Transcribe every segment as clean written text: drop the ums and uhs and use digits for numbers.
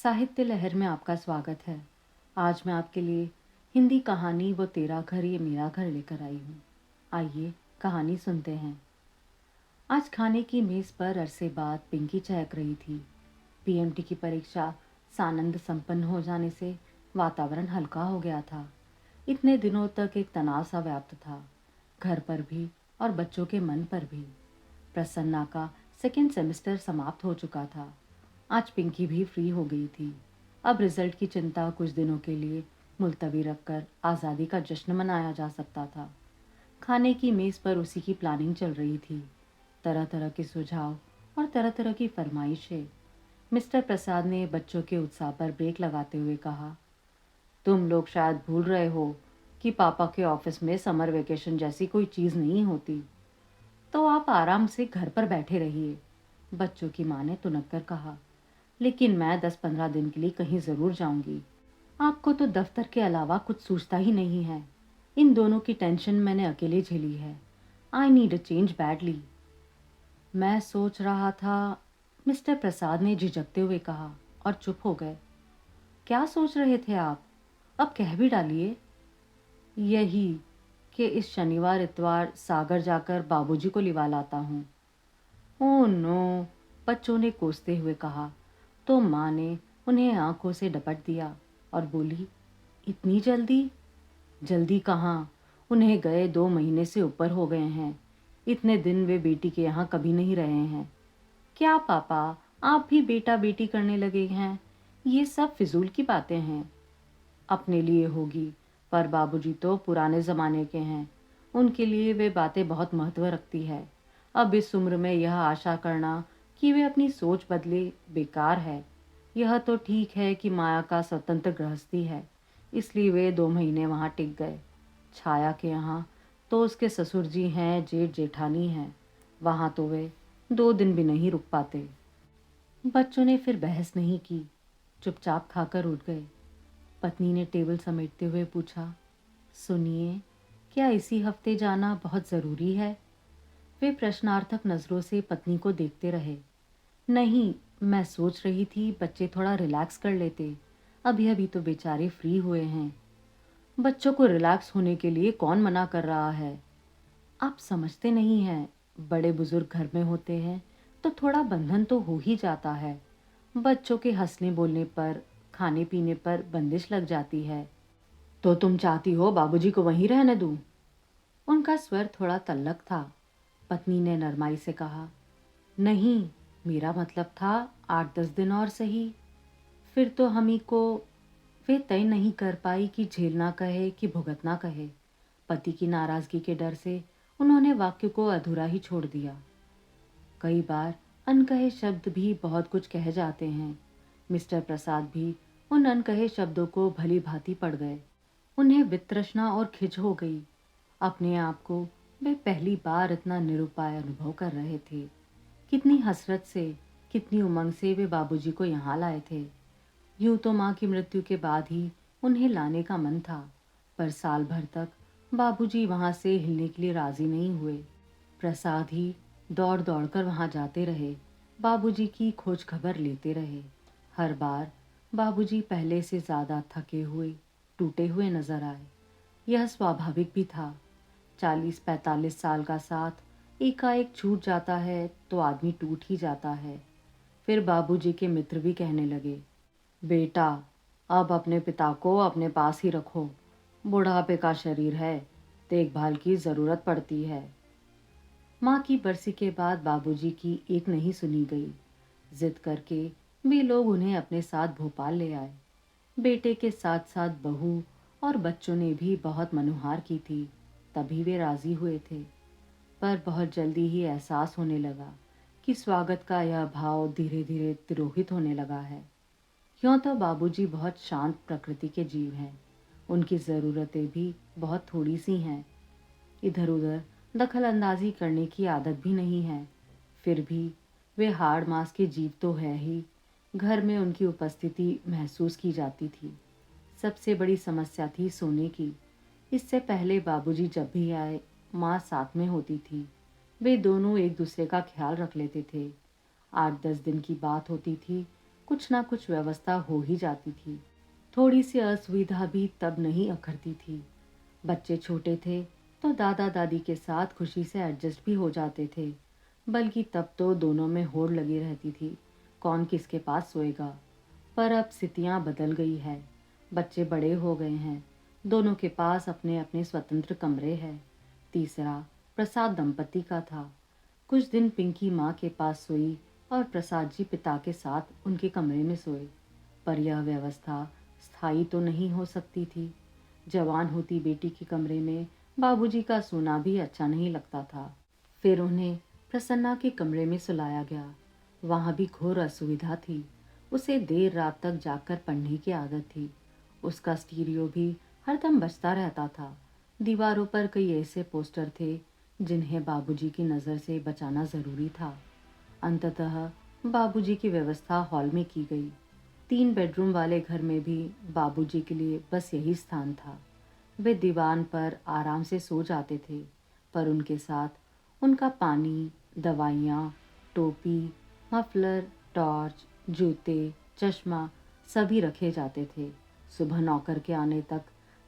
साहित्य लहर में आपका स्वागत है। आज मैं आपके लिए हिंदी कहानी वो तेरा घर ये मेरा घर लेकर आई हूँ। आइए कहानी सुनते हैं। आज खाने की मेज़ पर अरसे बाद पिंकी चहक रही थी। पीएमटी की परीक्षा सानंद संपन्न हो जाने से वातावरण हल्का हो गया था। इतने दिनों तक एक तनाव सा व्याप्त था, घर पर भी और बच्चों के मन पर भी। प्रसन्ना का सेकेंड सेमेस्टर समाप्त हो चुका था। आज पिंकी भी फ्री हो गई थी। अब रिजल्ट की चिंता कुछ दिनों के लिए मुलतवी रखकर आज़ादी का जश्न मनाया जा सकता था। खाने की मेज़ पर उसी की प्लानिंग चल रही थी। तरह तरह के सुझाव और तरह तरह की फरमाइशें। मिस्टर प्रसाद ने बच्चों के उत्साह पर ब्रेक लगाते हुए कहा, तुम लोग शायद भूल रहे हो कि पापा के ऑफिस में समर वेकेशन जैसी कोई चीज़ नहीं होती, तो आप आराम से घर पर बैठे रहिए। बच्चों की माँ ने तुनक कर कहा, लेकिन मैं 10-15 दिन के लिए कहीं ज़रूर जाऊंगी। आपको तो दफ्तर के अलावा कुछ सूझता ही नहीं है। इन दोनों की टेंशन मैंने अकेले झेली है। I need a change badly. मैं सोच रहा था, मिस्टर प्रसाद ने झिझकते हुए कहा और चुप हो गए। क्या सोच रहे थे आप? अब कह भी डालिए। यही कि इस शनिवार इतवार सागर जाकर बाबूजी को लिवा लाता हूँ। ओह नो, बच्चों ने कोसते हुए कहा। तो माँ ने उन्हें आंखों से डपट दिया और बोली, इतनी जल्दी? जल्दी कहाँ, उन्हें गए 2 महीने से ऊपर हो गए हैं। इतने दिन वे बेटी के यहाँ कभी नहीं रहे हैं। क्या पापा, आप भी बेटा बेटी करने लगे हैं? ये सब फिजूल की बातें हैं। अपने लिए होगी, पर बाबूजी तो पुराने ज़माने के हैं। उनके लिए वे बातें बहुत महत्व रखती है। अब इस उम्र में यह आशा करना कि वे अपनी सोच बदले बेकार है। यह तो ठीक है कि माया का स्वतंत्र गृहस्थी है, इसलिए वे 2 महीने वहाँ टिक गए। छाया के यहाँ तो उसके ससुर जी हैं, जेठ जेठानी हैं। वहाँ तो वे 2 दिन भी नहीं रुक पाते। बच्चों ने फिर बहस नहीं की, चुपचाप खाकर उठ गए। पत्नी ने टेबल समेटते हुए पूछा, सुनिए, क्या इसी हफ्ते जाना बहुत ज़रूरी है? वे प्रश्नार्थक नज़रों से पत्नी को देखते रहे। नहीं, मैं सोच रही थी बच्चे थोड़ा रिलैक्स कर लेते। अभी अभी तो बेचारे फ्री हुए हैं। बच्चों को रिलैक्स होने के लिए कौन मना कर रहा है? आप समझते नहीं हैं, बड़े बुजुर्ग घर में होते हैं तो थोड़ा बंधन तो हो ही जाता है। बच्चों के हंसने बोलने पर, खाने पीने पर बंदिश लग जाती है। तो तुम चाहती हो बाबूजी को वहीं रहने दूं? उनका स्वर थोड़ा तल्लक था। पत्नी ने नरमाई से कहा, नहीं, मेरा मतलब था 8-10 दिन और सही। फिर तो हम ही को। वे तय नहीं कर पाई कि झेलना कहे कि भुगतना कहे। पति की नाराजगी के डर से उन्होंने वाक्य को अधूरा ही छोड़ दिया। कई बार अनकहे शब्द भी बहुत कुछ कह जाते हैं। मिस्टर प्रसाद भी उन अनकहे शब्दों को भली भांति पढ़ गए। उन्हें वितृष्णा और खिंच हो गई। अपने आप को वे पहली बार इतना निरुपाय अनुभव कर रहे थे। कितनी हसरत से, कितनी उमंग से वे बाबूजी को यहाँ लाए थे। यूं तो माँ की मृत्यु के बाद ही उन्हें लाने का मन था, पर साल भर तक बाबूजी वहाँ से हिलने के लिए राजी नहीं हुए। प्रसाद ही दौड़ दौड़ कर वहाँ जाते रहे, बाबूजी की खोज खबर लेते रहे। हर बार बाबूजी पहले से ज़्यादा थके हुए, टूटे हुए नजर आए। यह स्वाभाविक भी था। 40-45 साल का साथ एकाएक छूट जाता है तो आदमी टूट ही जाता है। फिर बाबूजी के मित्र भी कहने लगे, बेटा, अब अपने पिता को अपने पास ही रखो। बुढ़ापे का शरीर है, देखभाल की ज़रूरत पड़ती है। माँ की बरसी के बाद बाबूजी की एक नहीं सुनी गई। जिद करके वे लोग उन्हें अपने साथ भोपाल ले आए। बेटे के साथ साथ बहू और बच्चों ने भी बहुत मनुहार की थी, तभी वे राजी हुए थे। पर बहुत जल्दी ही एहसास होने लगा कि स्वागत का यह भाव धीरे धीरे तिरोहित होने लगा है। यूँ तो बाबूजी बहुत शांत प्रकृति के जीव हैं। उनकी ज़रूरतें भी बहुत थोड़ी सी हैं। इधर उधर दखल अंदाजी करने की आदत भी नहीं है। फिर भी वे हाड़ मांस के जीव तो है ही। घर में उनकी उपस्थिति महसूस की जाती थी। सबसे बड़ी समस्या थी सोने की। इससे पहले बाबूजी जब भी आए, माँ साथ में होती थी। वे दोनों एक दूसरे का ख्याल रख लेते थे। 8-10 दिन की बात होती थी कुछ ना कुछ व्यवस्था हो ही जाती थी। थोड़ी सी असुविधा भी तब नहीं अखरती थी। बच्चे छोटे थे तो दादा दादी के साथ खुशी से एडजस्ट भी हो जाते थे, बल्कि तब तो दोनों में होड़ लगी रहती थी, कौन किसके पास सोएगा। पर अब स्थितियाँ बदल गई है। बच्चे बड़े हो गए हैं, दोनों के पास अपने अपने स्वतंत्र कमरे हैं। तीसरा प्रसाद दंपति का था। कुछ दिन पिंकी माँ के पास सोई और प्रसाद जी पिता के साथ उनके कमरे में सोए। पर यह व्यवस्था स्थायी तो नहीं हो सकती थी। जवान होती बेटी के कमरे में बाबूजी का सोना भी अच्छा नहीं लगता था। फिर उन्हें प्रसन्ना के कमरे में सुलाया गया। वहाँ भी घोर असुविधा थी। उसे देर रात तक जागकर पढ़ने की आदत थी। उसका स्टीरियो भी हरदम बजता रहता था। दीवारों पर कई ऐसे पोस्टर थे जिन्हें बाबूजी की नज़र से बचाना ज़रूरी था। अंततः बाबूजी की व्यवस्था हॉल में की गई। 3 बेडरूम वाले घर में भी बाबूजी के लिए बस यही स्थान था। वे दीवान पर आराम से सो जाते थे, पर उनके साथ उनका पानी, दवाइयाँ, टोपी, मफलर, टॉर्च, जूते, चश्मा सभी रखे जाते थे। सुबह नौकर के आने तक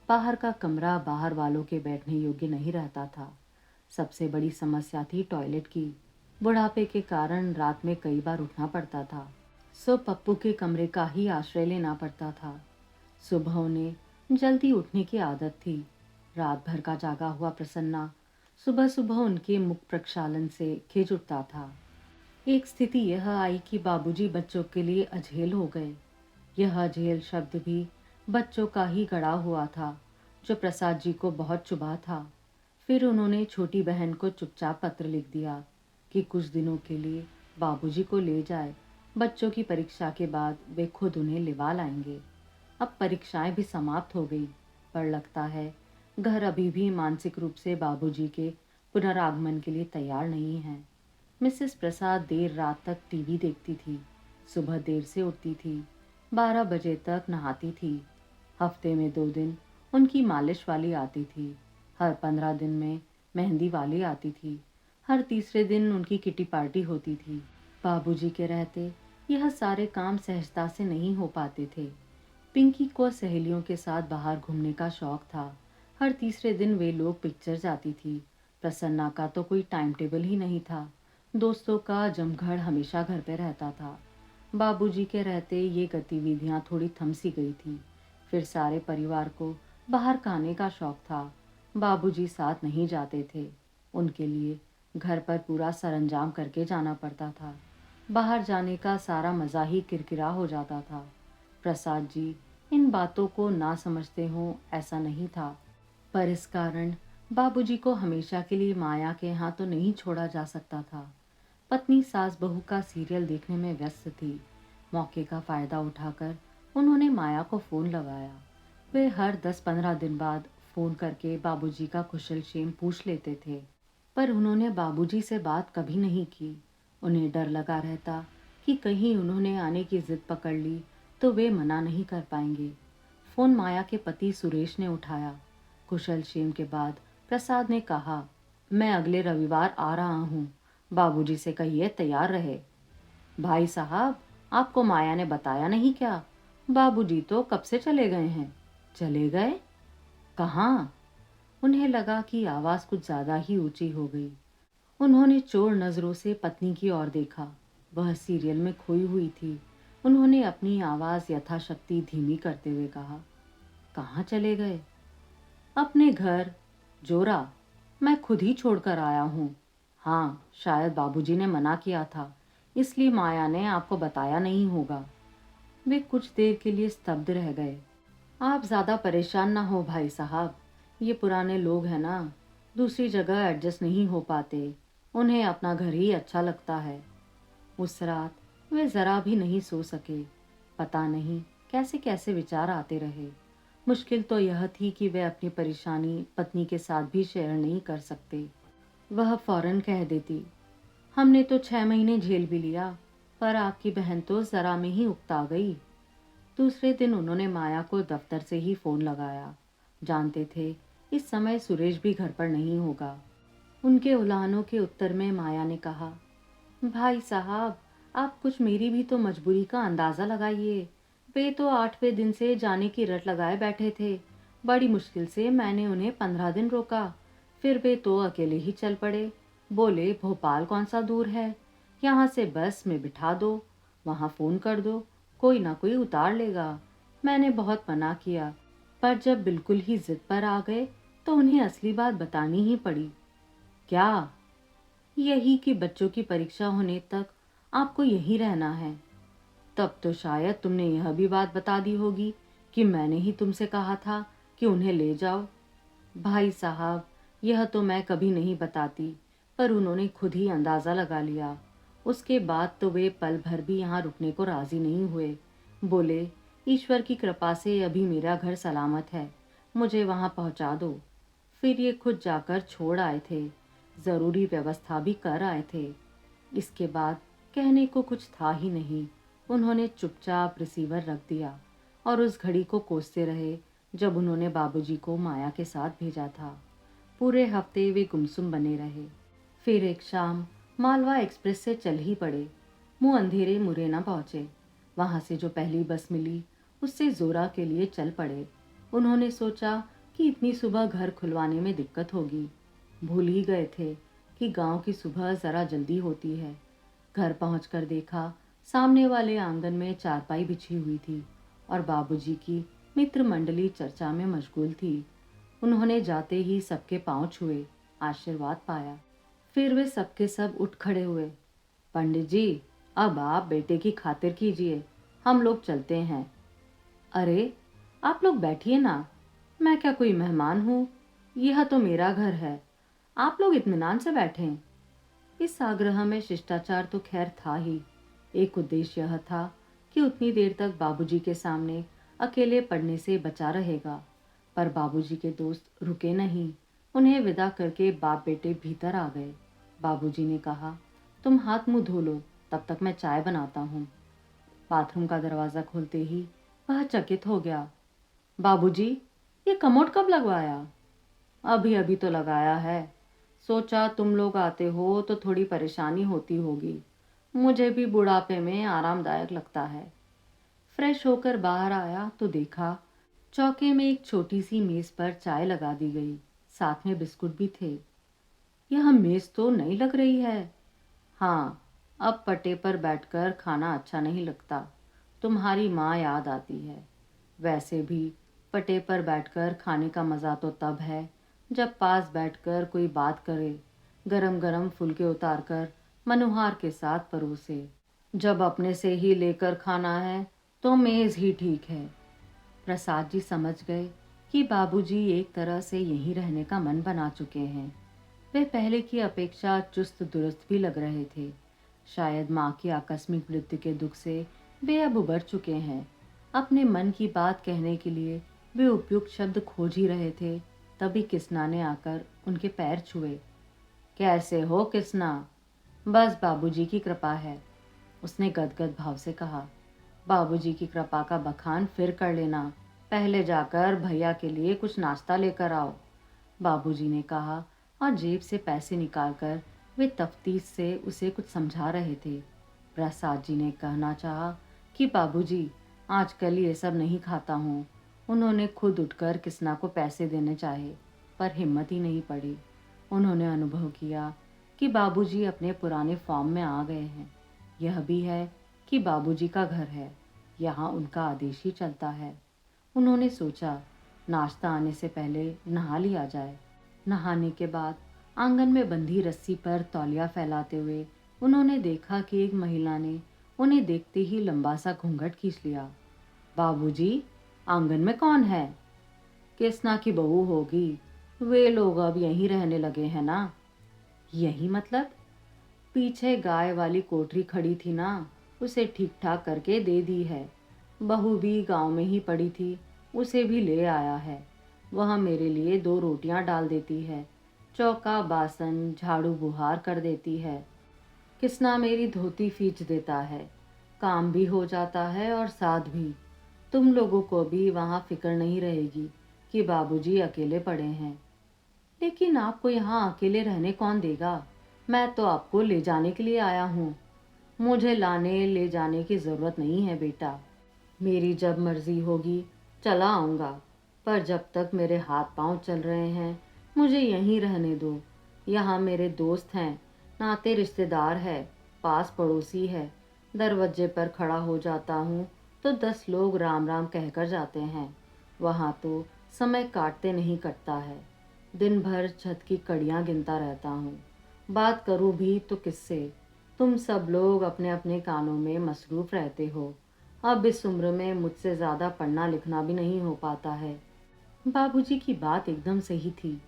बाहर का कमरा बाहर वालों के बैठने योग्य नहीं रहता था। सबसे बड़ी समस्या थी टॉयलेट की। बुढ़ापे के कारण रात में कई बार उठना पड़ता था, सो पप्पू के कमरे का ही आश्रय लेना पड़ता था। सुबह उन्हें जल्दी उठने की आदत थी। रात भर का जागा हुआ प्रसन्ना सुबह सुबह उनके मुख प्रक्षालन से खिंच उठता था। एक स्थिति यह आई कि बाबूजी बच्चों के लिए अझेल हो गए। यह अझेल शब्द भी बच्चों का ही गढ़ा हुआ था, जो प्रसाद जी को बहुत चुभा था। फिर उन्होंने छोटी बहन को चुपचाप पत्र लिख दिया कि कुछ दिनों के लिए बाबूजी को ले जाए। बच्चों की परीक्षा के बाद वे खुद उन्हें लिवा लाएंगे। अब परीक्षाएं भी समाप्त हो गई, पर लगता है घर अभी भी मानसिक रूप से बाबूजी के पुनरागमन के लिए तैयार नहीं है। मिसेस प्रसाद देर रात तक टीवी देखती थी, सुबह देर से उठती थी, 12 बजे तक नहाती थी। हफ्ते में 2 दिन उनकी मालिश वाली आती थी। हर 15 दिन में मेहंदी वाली आती थी। हर तीसरे दिन उनकी किटी पार्टी होती थी। बाबूजी के रहते यह सारे काम सहजता से नहीं हो पाते थे। पिंकी को सहेलियों के साथ बाहर घूमने का शौक था। हर तीसरे दिन वे लोग पिक्चर जाती थी। प्रसन्ना का तो कोई टाइम टेबल ही नहीं था। दोस्तों का जमघट हमेशा घर पे रहता था। बाबूजी के रहते ये गतिविधियां थोड़ी थम सी गई थी। फिर सारे परिवार को बाहर खाने का शौक था। बाबूजी साथ नहीं जाते थे। उनके लिए घर पर पूरा सरंजाम करके जाना पड़ता था। बाहर जाने का सारा मज़ा ही किरकिरा हो जाता था। प्रसाद जी इन बातों को ना समझते हों ऐसा नहीं था, पर इस कारण बाबूजी को हमेशा के लिए माया के यहाँ तो नहीं छोड़ा जा सकता था। पत्नी सास बहू का सीरियल देखने में व्यस्त थी। मौके का फ़ायदा उठाकर उन्होंने माया को फ़ोन लगाया। वे हर 10-15 दिन बाद फ़ोन करके बाबूजी का कुशल क्षेम पूछ लेते थे, पर उन्होंने बाबूजी से बात कभी नहीं की। उन्हें डर लगा रहता कि कहीं उन्होंने आने की जिद पकड़ ली तो वे मना नहीं कर पाएंगे। फ़ोन माया के पति सुरेश ने उठाया। कुशल क्षेम के बाद प्रसाद ने कहा, मैं अगले रविवार आ रहा हूँ, बाबूजी से कहिए तैयार रहे। भाई साहब, आपको माया ने बताया नहीं क्या? बाबूजी तो कब से चले गए हैं। चले गए? कहाँ? उन्हें लगा कि आवाज़ कुछ ज़्यादा ही ऊंची हो गई। उन्होंने चोर नज़रों से पत्नी की ओर देखा। वह सीरियल में खोई हुई थी। उन्होंने अपनी आवाज़ यथाशक्ति धीमी करते हुए कहा, कहाँ चले गए? अपने घर, जोरा। मैं खुद ही छोड़कर आया हूँ। हाँ, शायद बाबूजी ने मना किया था, इसलिए माया ने आपको बताया नहीं होगा। वे कुछ देर के लिए स्तब्ध रह गए। आप ज़्यादा परेशान ना हो भाई साहब, ये पुराने लोग हैं ना, दूसरी जगह एडजस्ट नहीं हो पाते। उन्हें अपना घर ही अच्छा लगता है। उस रात वे ज़रा भी नहीं सो सके। पता नहीं कैसे कैसे विचार आते रहे। मुश्किल तो यह थी कि वे अपनी परेशानी पत्नी के साथ भी शेयर नहीं कर सकते। वह फौरन कह देती, हमने तो 6 महीने झेल भी लिया, पर आपकी बहन तो ज़रा में ही उकता गई। दूसरे दिन उन्होंने माया को दफ्तर से ही फ़ोन लगाया। जानते थे इस समय सुरेश भी घर पर नहीं होगा। उनके उलाहनों के उत्तर में माया ने कहा, भाई साहब, आप कुछ मेरी भी तो मजबूरी का अंदाज़ा लगाइए। वे तो 8वें दिन से जाने की रट लगाए बैठे थे। बड़ी मुश्किल से मैंने उन्हें 15 दिन रोका। फिर वे तो अकेले ही चल पड़े। बोले भोपाल कौन सा दूर है, यहाँ से बस में बिठा दो, वहाँ फ़ोन कर दो, कोई ना कोई उतार लेगा। मैंने बहुत मना किया, पर जब बिल्कुल ही ज़िद पर आ गए तो उन्हें असली बात बतानी ही पड़ी। क्या? यही कि बच्चों की परीक्षा होने तक आपको यहीं रहना है। तब तो शायद तुमने यह भी बात बता दी होगी कि मैंने ही तुमसे कहा था कि उन्हें ले जाओ। भाई साहब, यह तो मैं कभी नहीं बताती, पर उन्होंने खुद ही अंदाज़ा लगा लिया। उसके बाद तो वे पल भर भी यहाँ रुकने को राज़ी नहीं हुए। बोले ईश्वर की कृपा से अभी मेरा घर सलामत है, मुझे वहाँ पहुँचा दो। फिर ये खुद जाकर छोड़ आए थे, ज़रूरी व्यवस्था भी कर आए थे। इसके बाद कहने को कुछ था ही नहीं। उन्होंने चुपचाप रिसीवर रख दिया और उस घड़ी को कोसते रहे जब उन्होंने बाबूजी को माया के साथ भेजा था। पूरे हफ्ते वे गुमसुम बने रहे। फिर एक शाम मालवा एक्सप्रेस से चल ही पड़े। मुंह अंधेरे मुरैना पहुंचे। वहां से जो पहली बस मिली उससे जोरा के लिए चल पड़े। उन्होंने सोचा कि इतनी सुबह घर खुलवाने में दिक्कत होगी। भूल ही गए थे कि गांव की सुबह ज़रा जल्दी होती है। घर पहुंचकर देखा सामने वाले आंगन में चारपाई बिछी हुई थी और बाबूजी की मित्र मंडली चर्चा में मशगूल थी। उन्होंने जाते ही सबके पांव छुए, आशीर्वाद पाया। फिर वे सबके सब उठ खड़े हुए। पंडित जी, अब आप बेटे की खातिर कीजिए, हम लोग चलते हैं। अरे, आप लोग बैठिए ना, मैं क्या कोई मेहमान हूँ? यह तो मेरा घर है, आप लोग इत्मीनान से बैठें। इस आग्रह में शिष्टाचार तो खैर था ही। एक उद्देश्य यह था कि उतनी देर तक बाबूजी के सामने अकेले पड़ने से बचा रहेगा। पर बाबूजी के दोस्त रुके नहीं। उन्हें विदा करके बाप बेटे भीतर आ गए। बाबूजी ने कहा, तुम हाथ मुंह धो लो, तब तक मैं चाय बनाता हूँ। बाथरूम का दरवाज़ा खोलते ही वह चकित हो गया। बाबूजी, ये कमोड कब लगवाया? अभी अभी तो लगाया है। सोचा तुम लोग आते हो तो थोड़ी परेशानी होती होगी। मुझे भी बुढ़ापे में आरामदायक लगता है। फ्रेश होकर बाहर आया तो देखा चौके में एक छोटी सी मेज पर चाय लगा दी गई, साथ में बिस्कुट भी थे। यह मेज तो नई लग रही है। हाँ, अब पट्टे पर बैठकर खाना अच्छा नहीं लगता। तुम्हारी माँ याद आती है। वैसे भी पट्टे पर बैठकर खाने का मज़ा तो तब है जब पास बैठकर कोई बात करे, गरम गरम फुलके उतार कर मनोहार के साथ परोसे। जब अपने से ही लेकर खाना है तो मेज़ ही ठीक है। प्रसाद जी समझ गए कि बाबूजी एक तरह से यहीं रहने का मन बना चुके हैं। वे पहले की अपेक्षा चुस्त दुरुस्त भी लग रहे थे। शायद माँ की आकस्मिक मृत्यु के दुख से वे अब उबर चुके हैं। अपने मन की बात कहने के लिए वे उपयुक्त शब्द खोज ही रहे थे, तभी किसना ने आकर उनके पैर छुए। कैसे हो किसना? बस बाबूजी की कृपा है, उसने गदगद भाव से कहा। बाबूजी की कृपा का बखान फिर कर लेना, पहले जाकर भैया के लिए कुछ नाश्ता लेकर आओ, बाबूजी ने कहा और जेब से पैसे निकालकर वे तफ्तीश से उसे कुछ समझा रहे थे। प्रसाद जी ने कहना चाहा कि बाबूजी, आजकल ये सब नहीं खाता हूँ। उन्होंने खुद उठकर किसना को पैसे देने चाहे, पर हिम्मत ही नहीं पड़ी। उन्होंने अनुभव किया कि बाबूजी अपने पुराने फॉर्म में आ गए हैं। यह भी है कि बाबूजी का घर है, यहाँ उनका आदेश ही चलता है। उन्होंने सोचा नाश्ता आने से पहले नहा लिया जाए। नहाने के बाद आंगन में बंधी रस्सी पर तौलिया फैलाते हुए उन्होंने देखा कि एक महिला ने उन्हें देखते ही लंबा सा घूंघट खींच लिया। बाबूजी, आंगन में कौन है? किसना की बहू होगी, वे लोग अब यहीं रहने लगे हैं ना। यही मतलब? पीछे गाय वाली कोठरी खड़ी थी ना, उसे ठीक ठाक करके दे दी है। बहू भी गांव में ही पड़ी थी, उसे भी ले आया है। वह मेरे लिए 2 रोटियां डाल देती है, चौका बासन झाड़ू बुहार कर देती है। किसना मेरी धोती फींच देता है, काम भी हो जाता है और साथ भी तुम लोगों को भी वहाँ फिक्र नहीं रहेगी कि बाबूजी अकेले पड़े हैं। लेकिन आपको यहाँ अकेले रहने कौन देगा? मैं तो आपको ले जाने के लिए आया हूँ। मुझे लाने ले जाने की ज़रूरत नहीं है बेटा। मेरी जब मर्ज़ी होगी चला आऊँगा, पर जब तक मेरे हाथ पाँव चल रहे हैं मुझे यहीं रहने दो। यहाँ मेरे दोस्त हैं, नाते रिश्तेदार है, पास पड़ोसी है। दरवाजे पर खड़ा हो जाता हूँ तो 10 लोग राम राम कहकर जाते हैं। वहाँ तो समय काटते नहीं कटता है। दिन भर छत की कड़ियाँ गिनता रहता हूँ। बात करूँ भी तो किससे? तुम सब लोग अपने अपने कामों में मसरूफ़ रहते हो। अब इस उम्र में मुझसे ज़्यादा पढ़ना लिखना भी नहीं हो पाता है। बाबूजी की बात एकदम सही थी।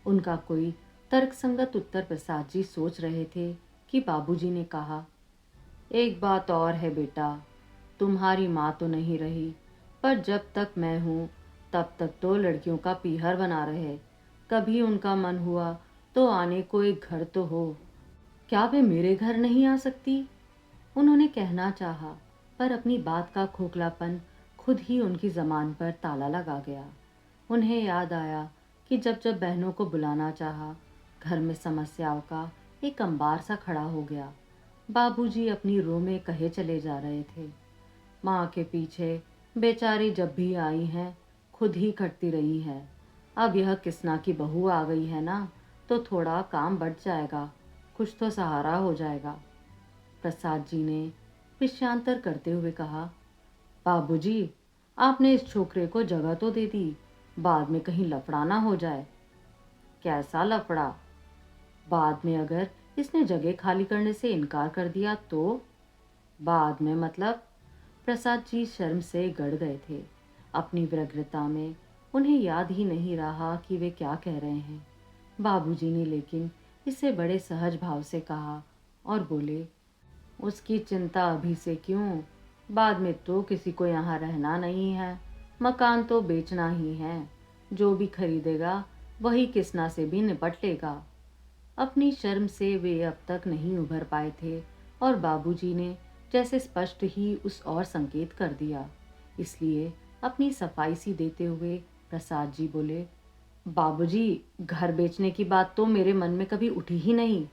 उनका कोई तर्कसंगत उत्तर प्रसाद जी सोच रहे थे कि बाबूजी ने कहा, एक बात और है बेटा, तुम्हारी माँ तो नहीं रही, पर जब तक मैं हूँ तब तक तो लड़कियों का पीहर बना रहे। कभी उनका मन हुआ तो आने को एक घर तो हो। क्या वे मेरे घर नहीं आ सकती? उन्होंने कहना चाहा, पर अपनी बात का खोखलापन खुद ही उनकी ज़बान पर ताला लगा गया। उन्हें याद आया कि जब जब बहनों को बुलाना चाहा, घर में समस्याओं का एक अंबार सा खड़ा हो गया। बाबूजी अपनी रो में कहे चले जा रहे थे। माँ के पीछे बेचारी जब भी आई हैं, खुद ही खटती रही है। अब यह किसना की बहू आ गई है ना, तो थोड़ा काम बढ़ जाएगा, कुछ तो सहारा हो जाएगा। प्रसाद जी ने विषयांतर करते हुए कहा, बाबूजी, आपने इस छोकरे को जगह तो दे दी, बाद में कहीं लफड़ा ना हो जाए। कैसा लफड़ा? बाद में अगर इसने जगह खाली करने से इनकार कर दिया तो? बाद में मतलब? प्रसाद जी शर्म से गड़ गए थे। अपनी व्यग्रता में उन्हें याद ही नहीं रहा कि वे क्या कह रहे हैं। बाबूजी ने लेकिन इसे बड़े सहज भाव से कहा और बोले, उसकी चिंता अभी से क्यों? बाद में तो किसी को यहाँ रहना नहीं है, मकान तो बेचना ही है। जो भी खरीदेगा वही किसना से भी निपट लेगा। अपनी शर्म से वे अब तक नहीं उभर पाए थे और बाबूजी ने जैसे स्पष्ट ही उस और संकेत कर दिया। इसलिए अपनी सफाई सी देते हुए प्रसाद जी बोले, बाबूजी, घर बेचने की बात तो मेरे मन में कभी उठी ही नहीं।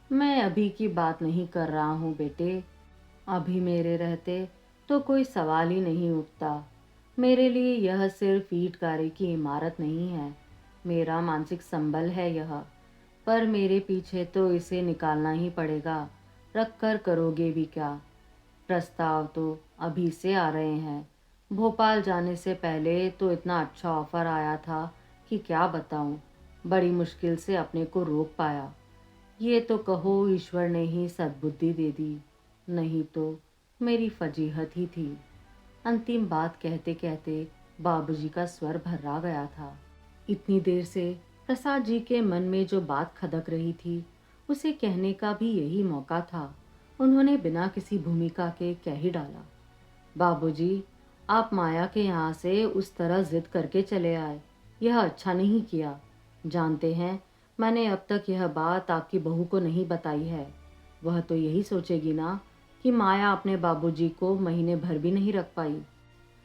मैं अभी की बात नहीं कर रहा हूँ बेटे। अभी मेरे रहते तो कोई सवाल ही नहीं उठता। मेरे लिए यह सिर्फ ईंट गारे की इमारत नहीं है, मेरा मानसिक संबल है यह। पर मेरे पीछे तो इसे निकालना ही पड़ेगा, रख कर करोगे भी क्या? प्रस्ताव तो अभी से आ रहे हैं। भोपाल जाने से पहले तो इतना अच्छा ऑफर आया था कि क्या बताऊं, बड़ी मुश्किल से अपने को रोक पाया। ये तो कहो ईश्वर ने ही सद्बुद्धि दे दी, नहीं तो मेरी फजीहत ही थी। अंतिम बात कहते कहते बाबूजी का स्वर भर्रा गया था। इतनी देर से प्रसाद जी के मन में जो बात खदक रही थी उसे कहने का भी यही मौका था। उन्होंने बिना किसी भूमिका के कह ही डाला, बाबूजी, आप माया के यहाँ से उस तरह जिद करके चले आए, यह अच्छा नहीं किया। जानते हैं, मैंने अब तक यह बात आपकी बहू को नहीं बताई है। वह तो यही सोचेगी ना कि माया अपने बाबूजी को महीने भर भी नहीं रख पाई।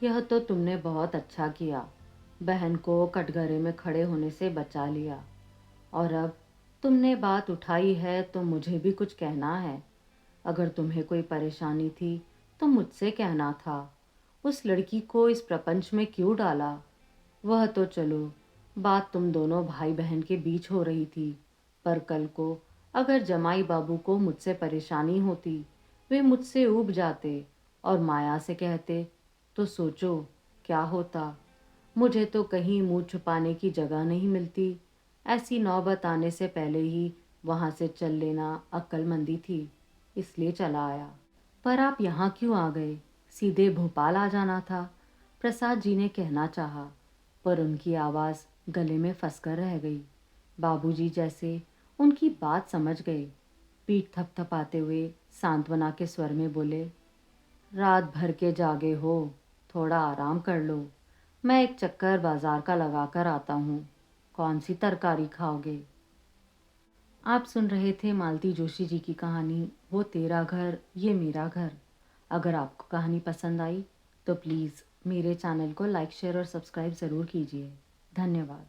यह तो तुमने बहुत अच्छा किया, बहन को कटघरे में खड़े होने से बचा लिया। और अब तुमने बात उठाई है तो मुझे भी कुछ कहना है। अगर तुम्हें कोई परेशानी थी तो मुझसे कहना था। उस लड़की को इस प्रपंच में क्यों डाला? वह तो चलो, बात तुम दोनों भाई बहन के बीच हो रही थी, पर कल को अगर जमाई बाबू को मुझसे परेशानी होती, वे मुझसे ऊब जाते और माया से कहते, तो सोचो क्या होता। मुझे तो कहीं मुंह छुपाने की जगह नहीं मिलती। ऐसी नौबत आने से पहले ही वहाँ से चल लेना अक्लमंदी थी, इसलिए चला आया। पर आप यहाँ क्यों आ गए? सीधे भोपाल आ जाना था, प्रसाद जी ने कहना चाहा, पर उनकी आवाज़ गले में फंसकर रह गई। बाबूजी जैसे उनकी बात समझ गए। पीठ थपथपाते हुए सांत्वना के स्वर में बोले, रात भर के जागे हो, थोड़ा आराम कर लो। मैं एक चक्कर बाजार का लगा कर आता हूँ। कौन सी तरकारी खाओगे? आप सुन रहे थे मालती जोशी जी की कहानी वो तेरा घर ये मेरा घर। अगर आपको कहानी पसंद आई तो प्लीज़ मेरे चैनल को लाइक शेयर और सब्सक्राइब ज़रूर कीजिए। धन्यवाद।